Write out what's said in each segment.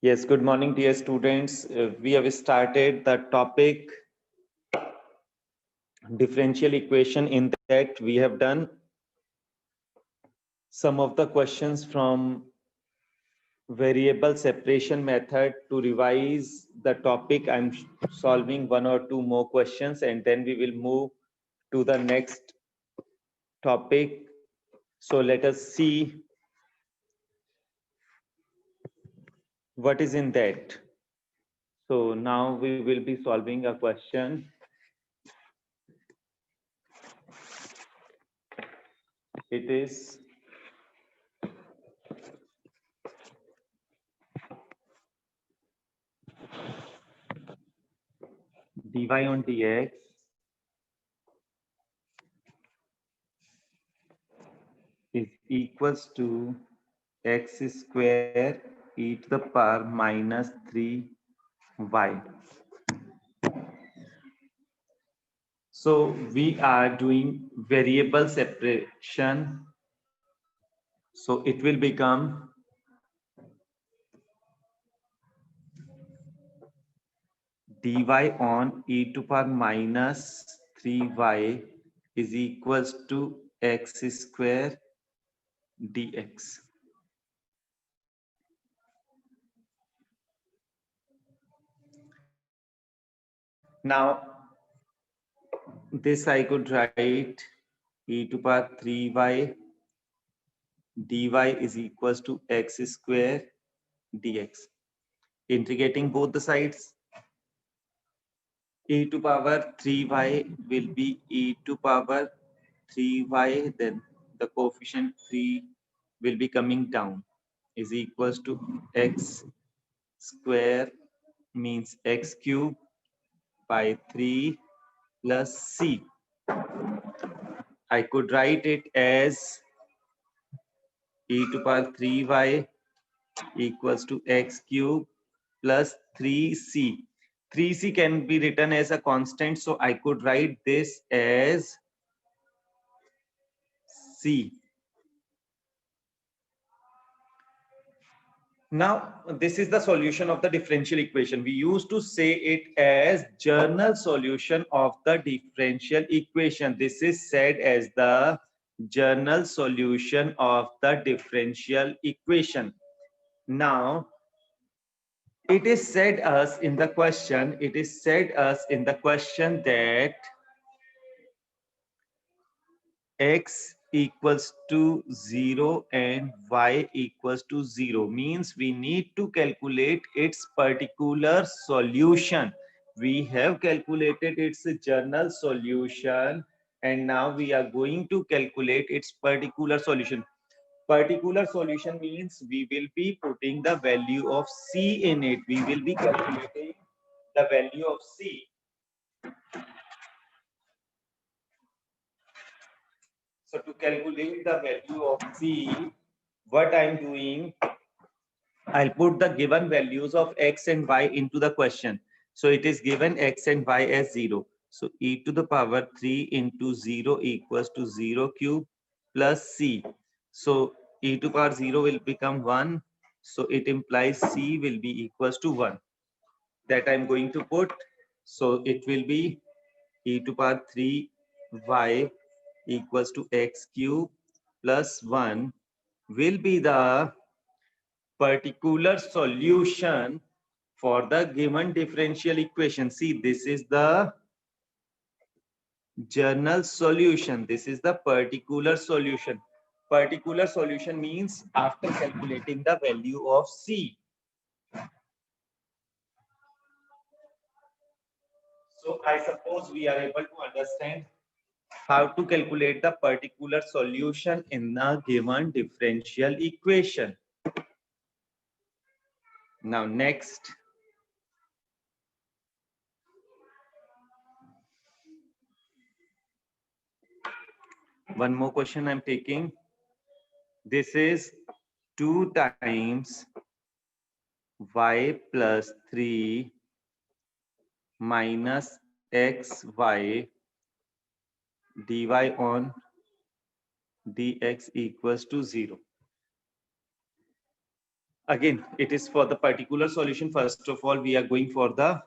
Yes, good morning, dear students. We have started the topic differential equation. In that, we have done some of the questions from variable separation method. To revise the topic, I'm solving one or two more questions, and then we will move to the next topic. So let us see what is in that. So now we will be solving a question. It is dy on dx is equals to x square e to the power minus 3y. So we are doing variable separation. So it will become dy on e to power minus 3y is equals to x square dx. Now this I could write e to power 3y dy is equals to x square dx. Integrating both the sides, e to power 3y will be e to power 3y, then the coefficient 3 will be coming down, is equals to x square means x cube by 3 plus c. I could write it as e to power 3y equals to x cube plus 3c. 3c can be written as a constant, so I could write this as c. Now, this is the solution of the differential equation. We used to say it as general solution of the differential equation. This is said as the general solution of the differential equation. Now, it is said us in the question, that x equals to 0 and y equals to 0 means we need to calculate its particular solution. We have calculated its general solution and now we are going to calculate its particular solution. Particular solution means we will be putting the value of c in it. We will be calculating the value of c. So to calculate the value of c, what I'm doing, I'll put the given values of x and y into the question. So it is given x and y as 0. So e to the power 3 into 0 equals to 0 cube plus c. So e to power 0 will become 1. So it implies c will be equals to 1. That I'm going to put. So it will be e to power 3y equals to x cube plus 1 will be the particular solution for the given differential equation. See, this is the general solution. This is the particular solution. Particular solution means after calculating the value of c. So I suppose we are able to understand how to calculate the particular solution in a given differential equation. Now next, one more question I'm taking. This is 2 times y plus 3 minus xy dy on dx equals to 0. Again, it is for the particular solution. First of all, we are going for the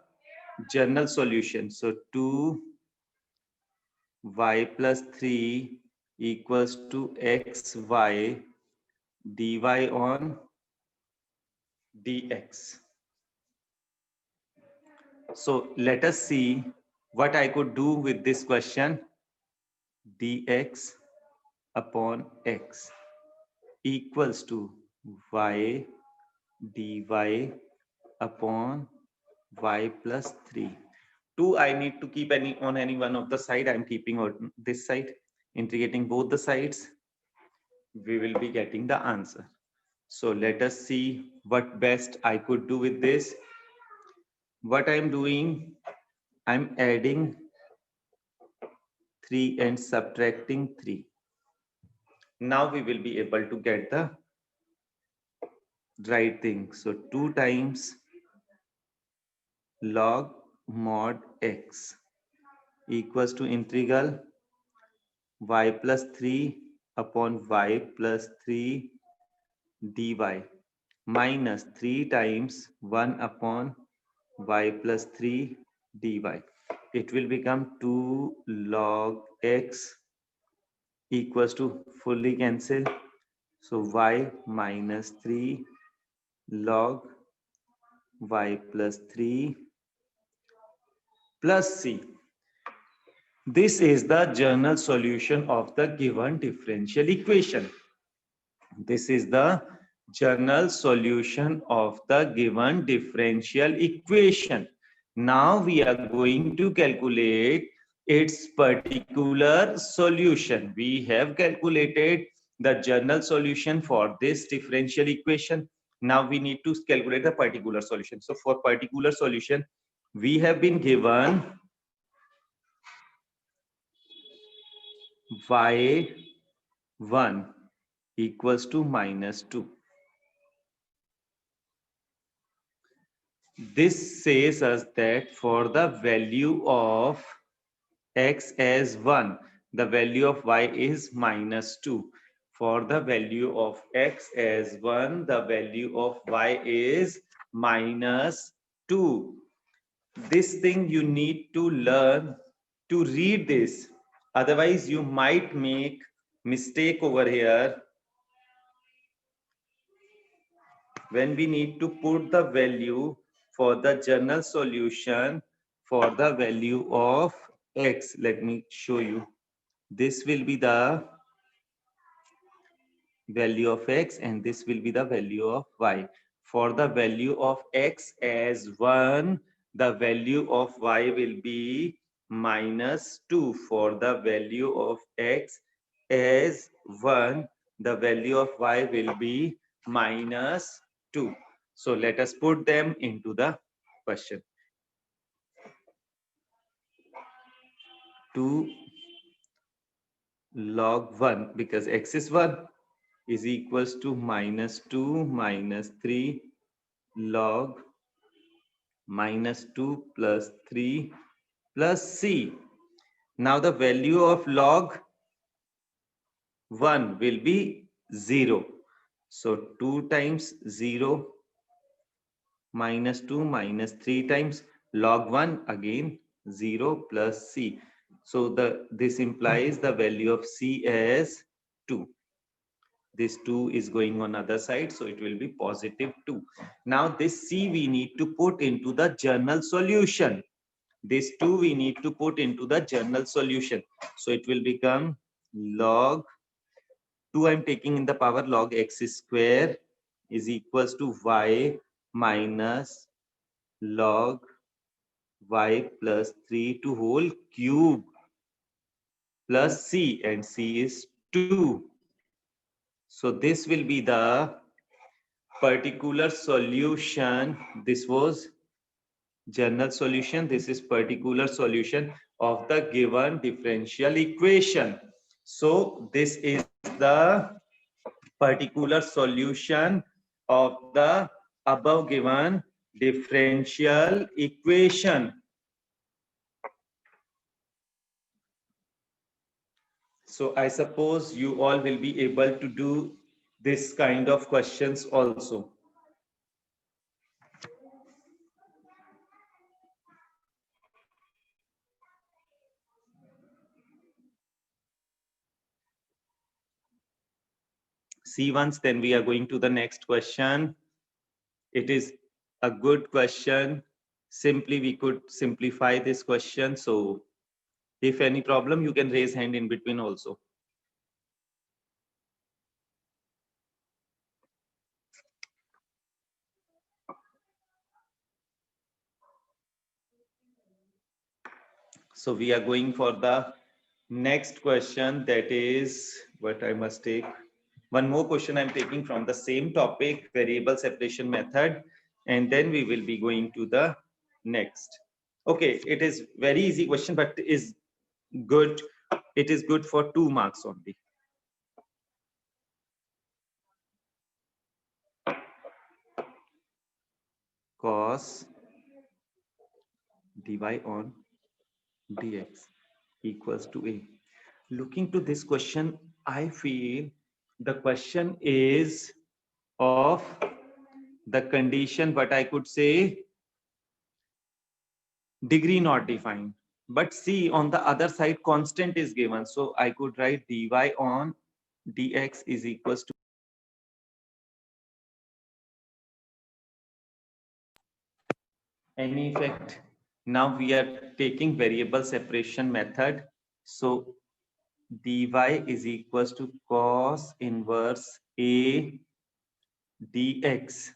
general solution. So 2y plus 3 equals to xy dy on dx. So let us see what I could do with this question. Dx upon x equals to y dy upon y plus 3. 2 I need to keep on any one of the side. I'm keeping on this side. Integrating both the sides, we will be getting the answer. So let us see what best I could do with this. What I'm doing, I'm adding 3 and subtracting 3. Now we will be able to get the right thing. So 2 times log mod x equals to integral y plus 3 upon y plus 3 dy minus 3 times 1 upon y plus 3 dy. It will become 2 log x equals to fully cancel. So y minus 3 log y plus 3 plus c. This is the general solution of the given differential equation. This is the general solution of the given differential equation. Now we are going to calculate its particular solution. We have calculated the general solution for this differential equation. Now we need to calculate the particular solution. So for particular solution, we have been given y1 equals to minus 2. This says us that for the value of x as 1, the value of y is minus 2. For the value of x as 1, the value of y is minus 2. This thing you need to learn to read this. Otherwise, you might make mistake over here when we need to put the value for the general solution for the value of x. Let me show you. This will be the value of x and this will be the value of y. For the value of x as 1, the value of y will be minus 2. For the value of x as 1, the value of y will be minus 2. So let us put them into the question. 2 log 1 because x is 1 is equals to minus 2 minus 3 log minus 2 plus 3 plus c. Now the value of log 1 will be 0. So 2 times 0 minus 2 minus 3 times log 1 again 0 plus c. So this implies the value of c as 2. This 2 is going on other side, so it will be positive 2. Now this c we need to put into the general solution. This 2 we need to put into the general solution. So it will become log 2 I'm taking in the power log x square is equals to y minus log y plus 3 to whole cube plus c, and c is 2. So this will be the particular solution. This was general solution. This is particular solution of the given differential equation. So this is the particular solution of the above given differential equation. So I suppose you all will be able to do this kind of questions also. see once, then we are going to the next question. It is a good question. Simply, we could simplify this question. So if any problem, you can raise hand in between also. So we are going for the next question. That is what I must take. One more question I'm taking from the same topic, variable separation method, and then we will be going to the next. Okay, it is very easy question, but is good. It is good for 2 marks only. Cos dy on dx equals to a. Looking to this question, I feel the question is of the condition, but I could say degree not defined. But see, on the other side, constant is given. So I could write dy on dx is equals to any effect. Now we are taking variable separation method. So dy is equals to cos inverse a dx.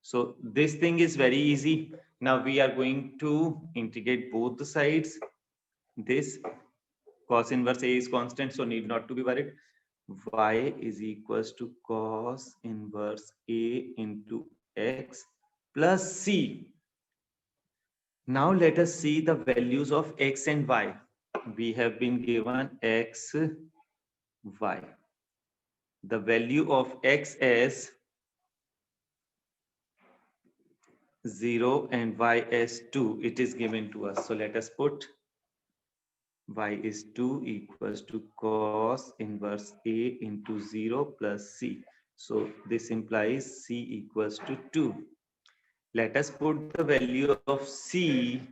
So this thing is very easy. Now we are going to integrate both the sides. This cos inverse a is constant, so need not to be worried. Y is equals to cos inverse a into x plus c. Now let us see the values of x and y. We have been given x, y. The value of x as 0 and y as 2. It is given to us. So let us put y is 2 equals to cos inverse a into 0 plus c. So this implies c equals to 2. Let us put the value of c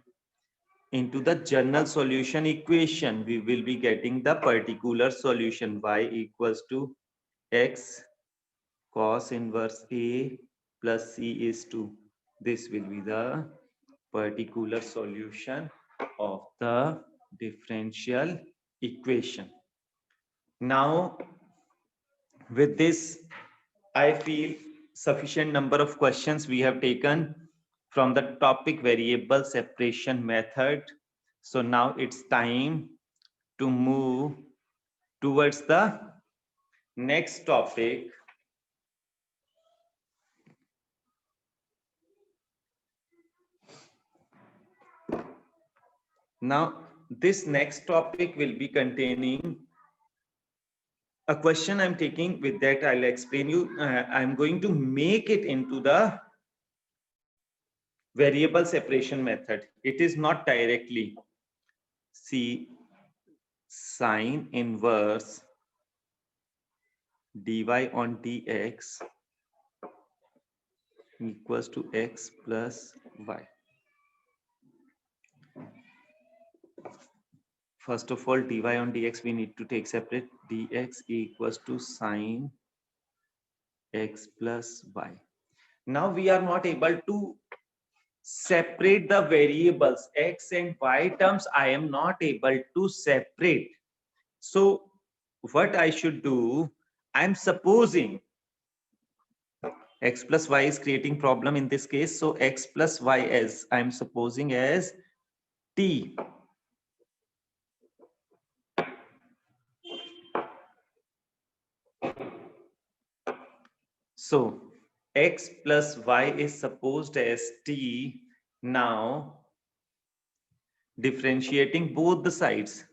into the general solution equation. We will be getting the particular solution. Y equals to x cos inverse a plus c is 2. This will be the particular solution of the differential equation. Now, with this, I feel sufficient number of questions we have taken from the topic variable separation method. So now it's time to move towards the next topic. Now, this next topic will be containing a question I'm taking. With that, I'll explain you. I'm going to make it into the variable separation method. It is not directly. See, sine inverse dy on dx equals to x plus y. First of all, dy on dx we need to take separate. Dx equals to sine x plus y. Now we are not able to separate the variables x and y terms. I am not able to separate. So what I should do, I'm supposing x plus y is creating problem in this case. So x plus y as I'm supposing as t. So x plus y is supposed as t. Now differentiating both the sides.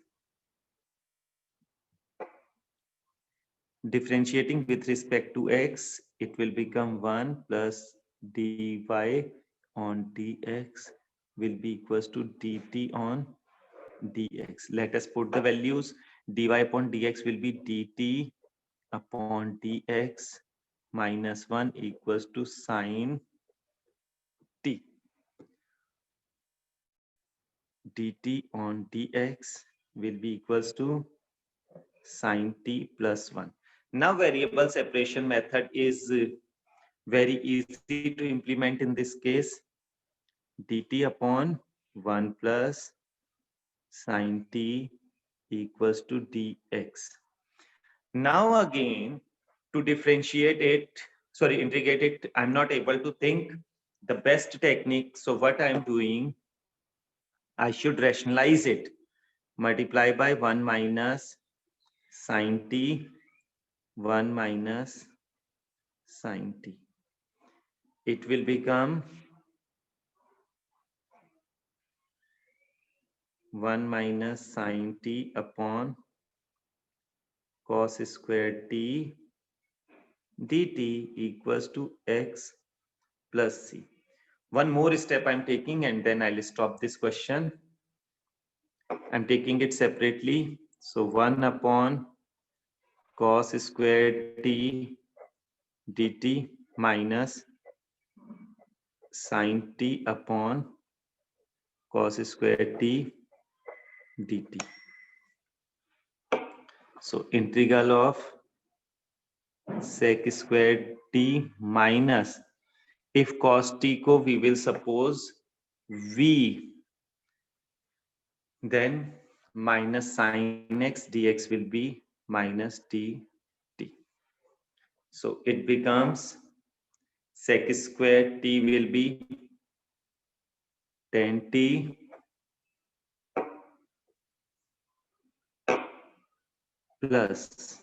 Differentiating with respect to x, it will become 1 plus dy on dx will be equals to dt on dx. Let us put the values. Dy upon dx will be dt upon dx minus 1 equals to sine t. Dt on dx will be equals to sine t plus 1. Now variable separation method is very easy to implement in this case. dt upon 1 plus sine t equals to dx. Now again, to differentiate it, sorry, integrate it, I'm not able to think the best technique. So what I'm doing, I should rationalize it. Multiply by 1 minus sine t, 1 minus sine t. It will become 1 minus sine t upon cos squared t dt equals to x plus c. One more step I'm taking and then I'll stop this question. I'm taking it separately. So 1 upon cos squared t dt minus sine t upon cos squared t dt. So integral of sec squared t minus, if cos t ko we will suppose v, then minus sin x dx will be minus t t. So it becomes sec squared t will be tan t plus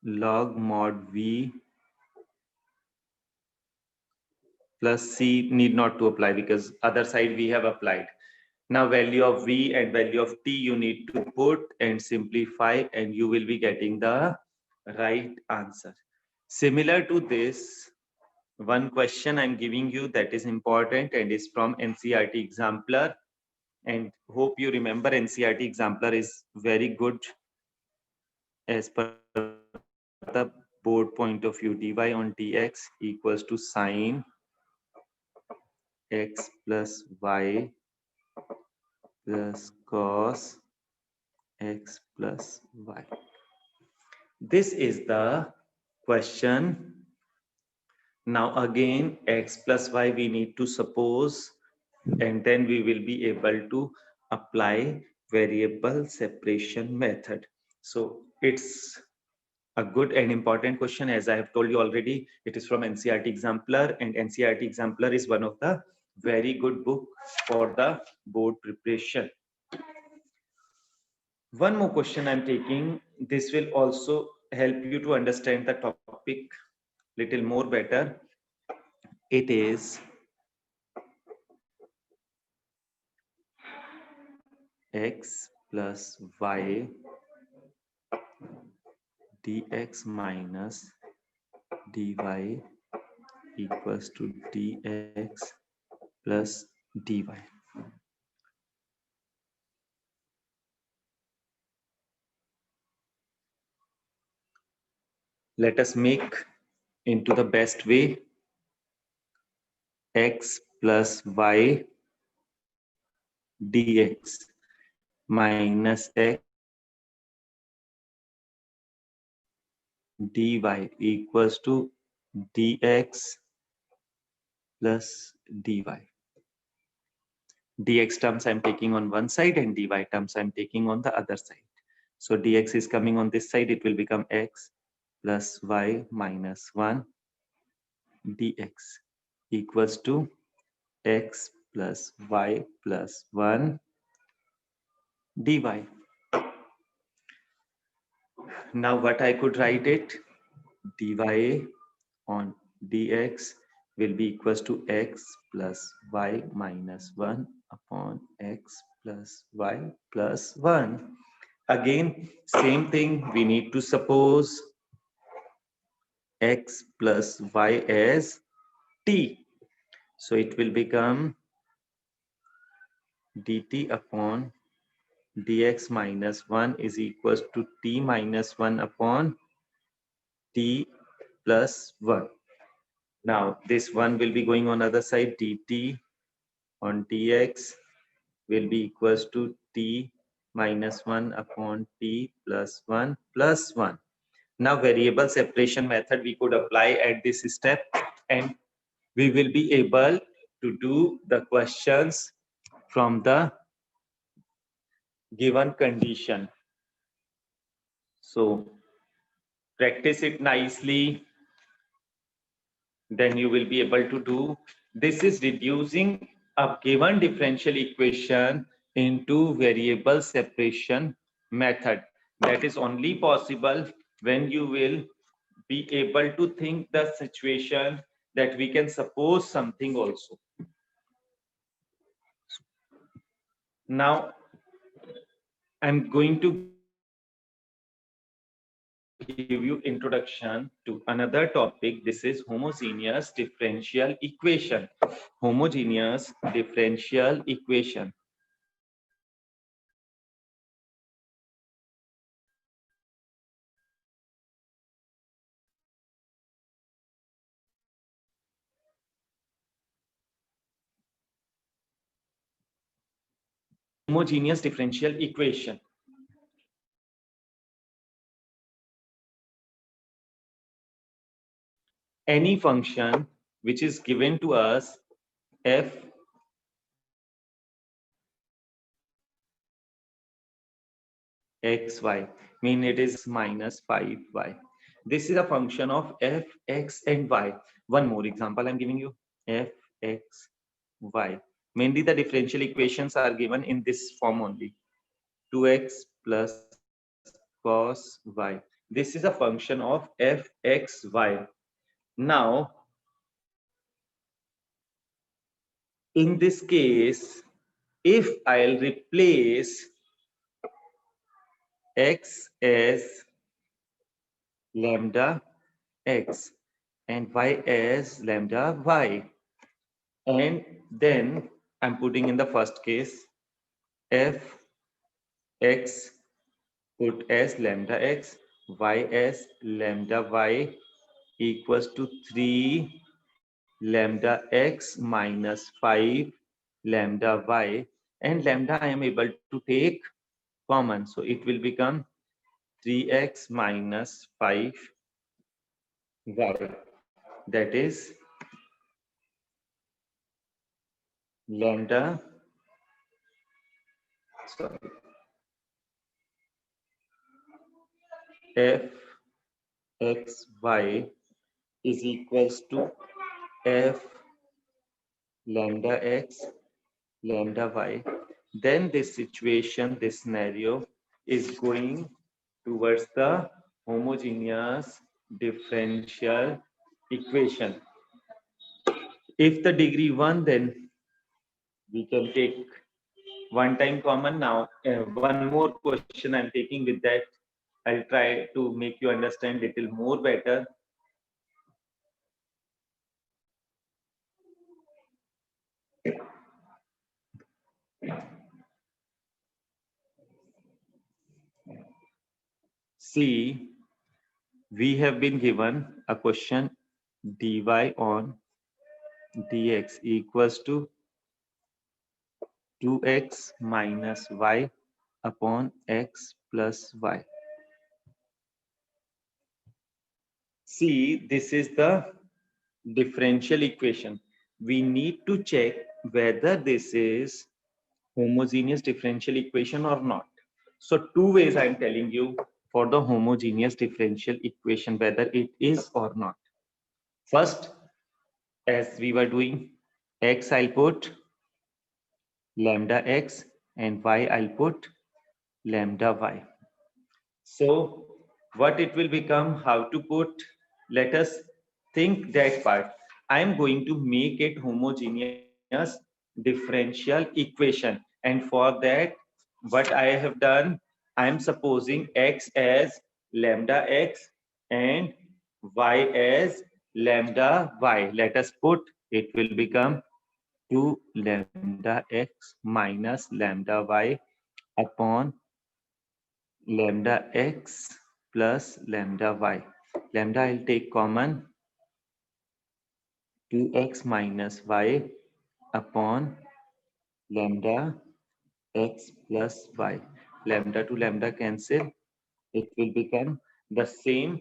log mod v plus c, need not to apply because other side we have applied. Now value of v and value of t you need to put and simplify and you will be getting the right answer. Similar to this, one question I'm giving you that is important and is from NCERT Exemplar, and hope you remember NCERT Exemplar is very good as per the board point of view. Dy on dx equals to sine x plus y plus cos x plus y. This is the question. Now again, x plus y we need to suppose, and then we will be able to apply variable separation method. So it's a good and important question. As I have told you already, it is from NCERT Exemplar, and NCERT Exemplar is one of the very good book for the board preparation. One more question I'm taking. This will also help you to understand the topic little more better. It is x plus y dx minus dy equals to dx plus dy. Let us make into the best way. X plus y dx minus x dy equals to dx plus dy. Dx terms I'm taking on one side and dy terms I'm taking on the other side. So dx is coming on this side, it will become x plus y minus 1 dx equals to x plus y plus 1 dy. Now what I could write it, dy on dx will be equals to x plus y minus 1 upon x plus y plus 1. Again, same thing, we need to suppose x plus y as t. So it will become dt upon dx minus 1 is equals to t minus 1 upon t plus 1. Now this one will be going on other side, dt on dx will be equals to t minus 1 upon t plus 1. T minus 1 upon t plus 1 plus 1. Now variable separation method we could apply at this step, and we will be able to do the questions from the given condition. So practice it nicely, then you will be able to do. This is reducing a given differential equation into variable separation method. That is only possible when you will be able to think the situation that we can suppose something also. Now I'm going to give you introduction to another topic. This is homogeneous differential equation. Homogeneous differential equation. Homogeneous differential equation. Any function which is given to us f xy, mean it is minus 5y. This is a function of f, x and y. One more example I'm giving you, f, x, y. Mainly the differential equations are given in this form only. 2x plus cos y. This is a function of f, x, y. Now, in this case, if I'll replace x as lambda x and y as lambda y, and then I'm putting in the first case f x put as lambda x, y as lambda y equals to 3 lambda x minus 5 lambda y, and lambda I am able to take common, so it will become 3x minus 5y. That is lambda, sorry, f x y is equals to f lambda x lambda y. Then this situation, this scenario is going towards the homogeneous differential equation. If the degree 1, then we can take one time common. Now one more question I'm taking. With that I'll try to make you understand little more better. See, we have been given a question, dy on dx equals to 2x minus y upon x plus y. See, this is the differential equation. We need to check whether this is homogeneous differential equation or not. So two ways I'm telling you for the homogeneous differential equation, whether it is or not. First, as we were doing, x I'll put lambda x and y I'll put lambda y. So what it will become, how to put, let us think that part. I am going to make it homogeneous differential equation, and for that what I have done, I am supposing x as lambda x and y as lambda y. Let us put, it will become 2 lambda x minus lambda y upon lambda x plus lambda y. Lambda I'll take common, 2x minus y upon lambda x plus y. lambda to lambda cancel. It will become the same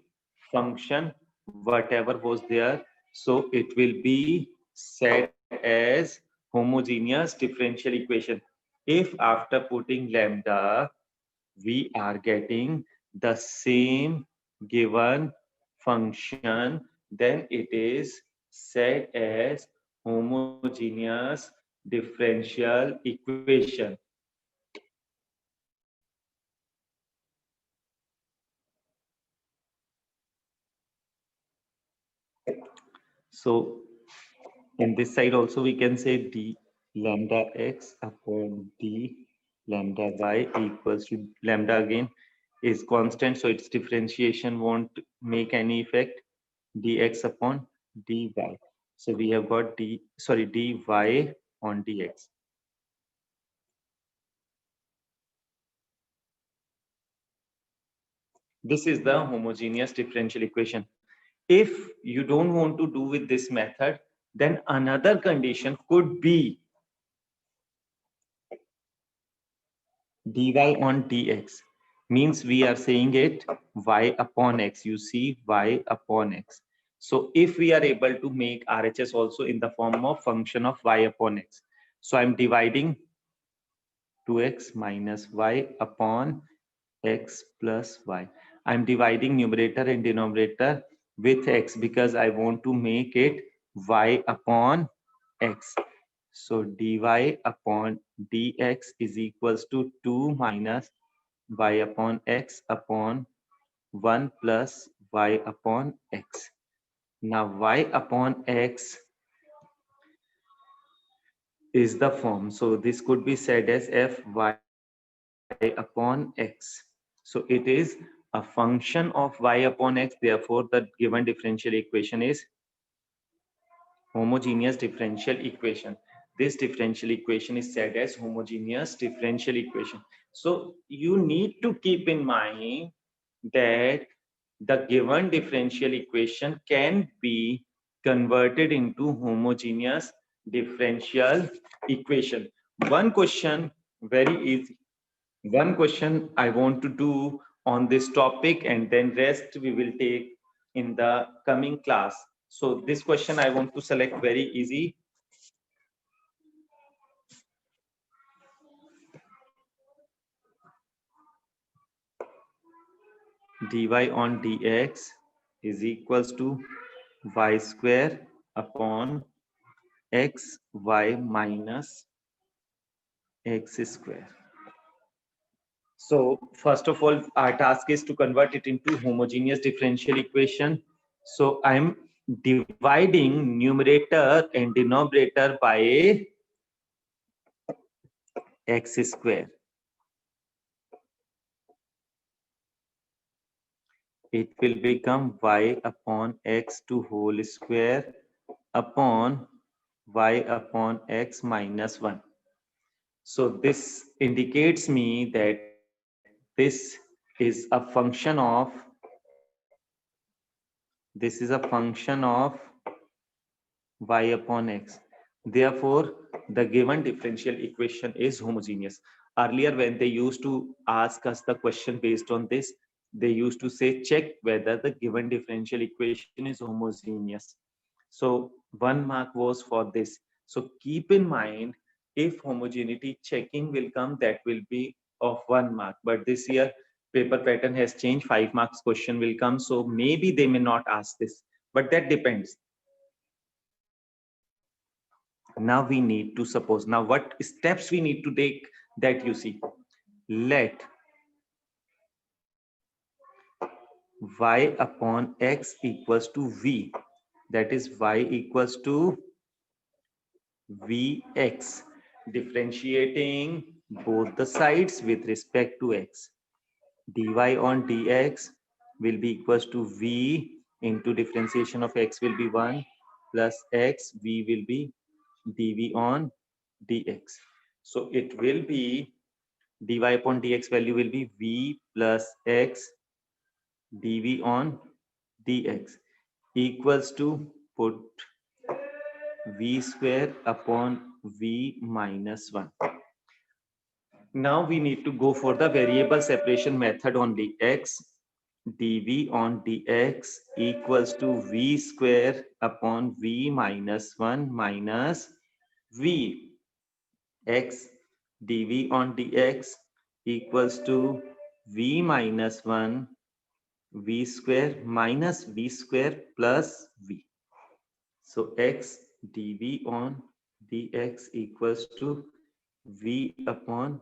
function, whatever was there. So it will be said as homogeneous differential equation. If after putting lambda, we are getting the same given function, then it is said as homogeneous differential equation. So in this side also we can say d lambda x upon d lambda y equals to lambda again is constant, so its differentiation won't make any effect. Dx upon dy. So we have got dy on dx. This is the homogeneous differential equation. If you don't want to do with this method, then another condition could be dy on dx. Means we are saying it y upon x. You see y upon x. So if we are able to make RHS also in the form of function of y upon x. So I'm dividing 2x minus y upon x plus y. I'm dividing numerator and denominator with x because I want to make it y upon x. So dy upon dx is equals to 2 minus y upon x upon 1 plus y upon x. Now y upon x is the form. So this could be said as fy upon x. So it is a function of y upon x. Therefore, the given differential equation is homogeneous differential equation. This differential equation is said as homogeneous differential equation. So you need to keep in mind that the given differential equation can be converted into homogeneous differential equation. One question, very easy. One question I want to do on this topic, and then rest we will take in the coming class. So this question I want to select very easy. Dy on dx is equals to y square upon x y minus x square. So first of all, our task is to convert it into homogeneous differential equation. So I'm dividing numerator and denominator by x square. It will become y upon x to whole square upon y upon x minus 1. So this indicates me that this is a function of y upon x. Therefore, the given differential equation is homogeneous. Earlier, when they used to ask us the question based on this, they used to say, check whether the given differential equation is homogeneous. So 1 mark was for this. So keep in mind, if homogeneity checking will come, that will be of 1 mark. But this year, paper pattern has changed, 5 marks question will come. So maybe they may not ask this, but that depends. Now we need to suppose. Now what steps we need to take, that you see. Let y upon x equals to v. That is y equals to vx. Differentiating both the sides with respect to x. Dy on dx will be equals to v into differentiation of x will be 1 plus x, v will be dv on dx. So it will be dy upon dx value will be v plus x dv on dx equals to put v square upon v minus 1. Now we need to go for the variable separation method only. X dv on dx equals to v square upon v minus 1 minus v. X dv on dx equals to v minus 1 v square minus v square plus v. So x dv on dx equals to v upon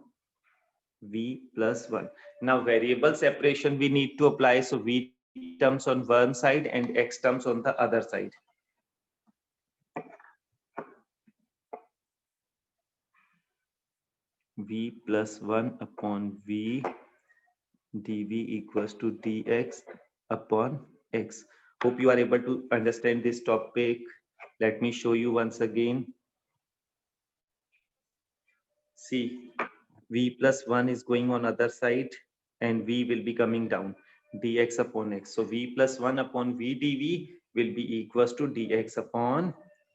v plus 1. Now variable separation we need to apply. So v terms on one side and x terms on the other side. V plus 1 upon v dv equals to dx upon x. Hope you are able to understand this topic. Let me show you once again. See, v plus 1 is going on other side and v will be coming down, dx upon x. So v plus 1 upon v dv will be equals to dx upon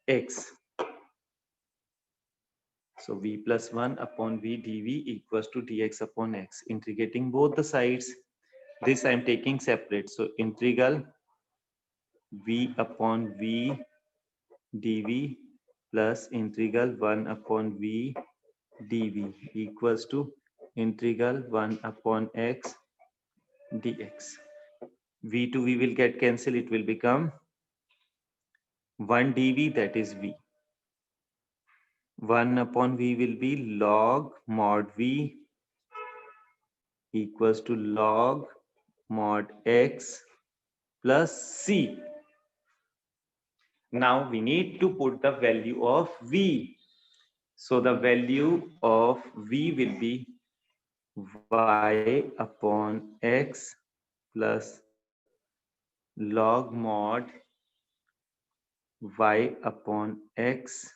x. So v plus 1 upon v dv equals to dx upon x. Integrating both the sides, this I am taking separate. So integral v upon v dv plus integral 1 upon v dv equals to integral 1 upon x dx. V to v will get cancelled. It will become 1 dv, that is v. 1 upon v will be log mod v equals to log mod x plus c. Now we need to put the value of v. So the value of v will be y upon x plus log mod y upon x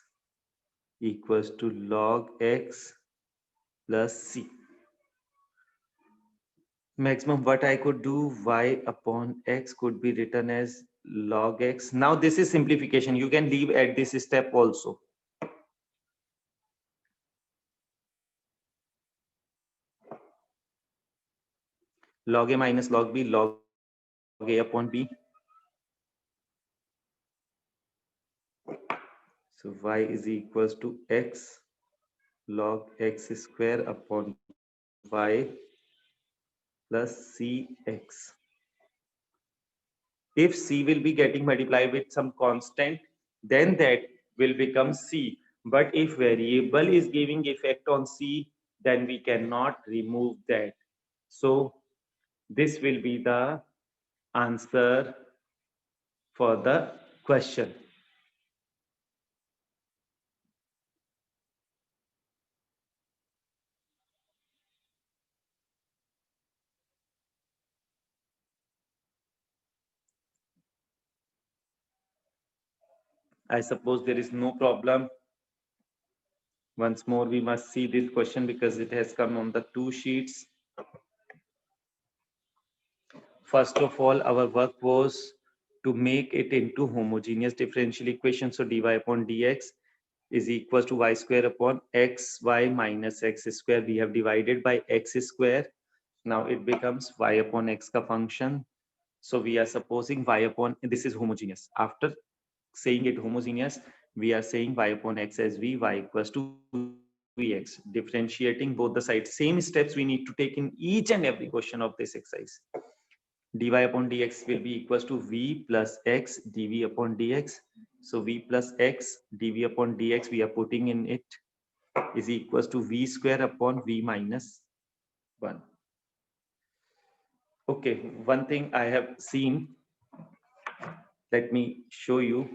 equals to log x plus c. Maximum what I could do, y upon x could be written as log x. Now this is simplification. You can leave at this step also. Log a minus log b, log a upon b. So y is equals to x log x square upon y plus cx. If c will be getting multiplied with some constant, then that will become c. But if variable is giving effect on c, then we cannot remove that. So this will be the answer for the question. I suppose there is no problem. Once more, we must see this question because it has come on the 2 sheets. First of all, our work was to make it into homogeneous differential equation. So dy upon dx is equals to y square upon xy minus x square. We have divided by x square. Now it becomes y upon x ka function. So we are supposing y upon, this is homogeneous. After saying it homogeneous, we are saying y upon x as v, y equals to vx. Differentiating both the sides. Same steps we need to take in each and every question of this exercise. Dy upon dx will be equals to v plus x dv upon dx. So v plus x dv upon dx we are putting in it is equals to v square upon v minus 1. Okay, one thing I have seen, let me show you.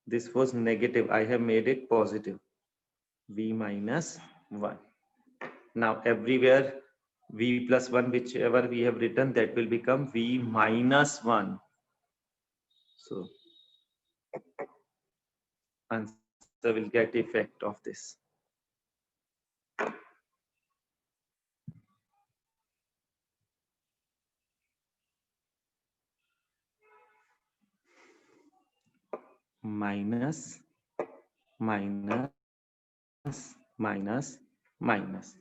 This was negative, I have made it positive, v minus 1. Now everywhere v plus 1, whichever we have written, that will become v minus 1. So answer will get effect of this. Minus, minus, minus, minus.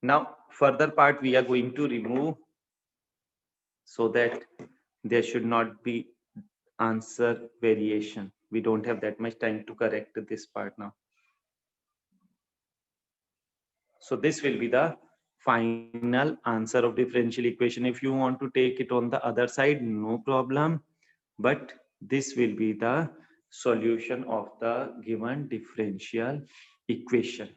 Now further part we are going to remove so that there should not be answer variation. We don't have that much time to correct this part now. So this will be the final answer of differential equation. If you want to take it on the other side, no problem. But this will be the solution of the given differential equation.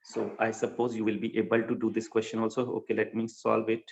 So I suppose you will be able to do this question also. Okay, let me solve it.